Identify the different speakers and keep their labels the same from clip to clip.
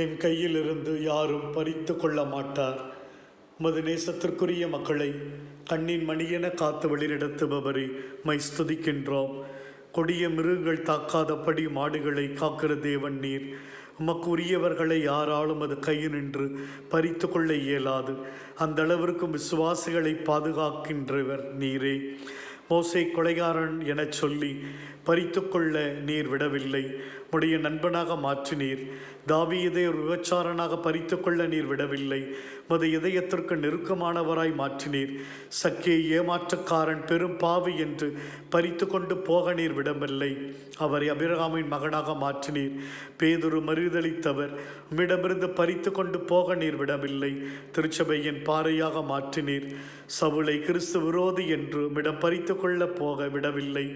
Speaker 1: என் கையிலிருந்து யாரும் பறித்து கொள்ள மாட்டார். உமது நேசத்திற்குரிய மக்களை கண்ணின் மணியென காத்து வழிநடத்துபவரை மை ஸ்துதிக்கின்றோம். கொடிய மிருகங்கள் தாக்காதபடி மாடுகளை காக்கிற தேவன் நீர். உமக்கு உரியவர்களை யாராலும் அது கையினின்று பறித்து கொள்ள இயலாது. அந்த அளவிற்கும் விசுவாசிகளை பாதுகாக்கின்றவர் நீரே. மோசே கொலைகாரன் எனச் சொல்லி பறித்து கொள்ள நீர் விடவில்லை, உடைய நண்பனாக மாற்றினீர். தாவீதை ஒரு விபச்சாரனாக பறித்து கொள்ள நீர் விடவில்லை, மது இதயத்திற்கு நெருக்கமானவராய் மாற்றினீர். சக்கே ஏமாற்றக்காரன் பெரும் பாவி என்று பறித்து கொண்டு போக நீர் விடவில்லை, அவரை அபிரகாமின் மகனாக மாற்றினீர். பேதுரு மறுதளித்தவர், உம்மிடமிருந்து பறித்து கொண்டு போக நீர் விடவில்லை, திருச்சபையின் பாறையாக மாற்றினீர். சவுலை கிறிஸ்து விரோதி என்று உம்மிடம் பறித்து கொள்ள போக விடவில்லை,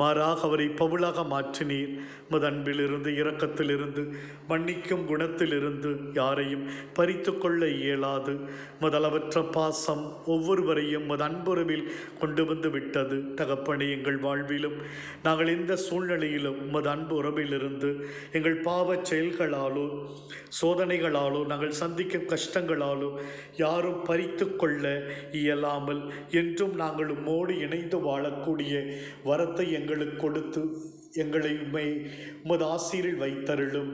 Speaker 1: மாறாக அவரை பவுலாக மாற்றினீர். உமது அன்பிலிருந்து இரக்கத்திலிருந்து மன்னிக்கும் குணத்திலிருந்து யாரையும் பறித்து கொள்ள இயலாது. முதலவற்ற பாசம் ஒவ்வொருவரையும் உமது அன்புறவில் கொண்டு வந்து விட்டது. தகப்பனே, எங்கள் வாழ்விலும் நாங்கள் எந்த சூழ்நிலையிலும் உமது அன்பு உறவிலிருந்து எங்கள் பாவச் செயல்களாலோ சோதனைகளாலோ நாங்கள் சந்திக்கும் கஷ்டங்களாலோ யாரும் பறித்து கொள்ள இயலாமல் என்றும் நாங்கள் உம்மோடு இணைந்து வாழக்கூடிய வரத்தை எங்களுக்கு கொடுத்து எங்களை உமது ஆசீரில் வைத்தருளும்.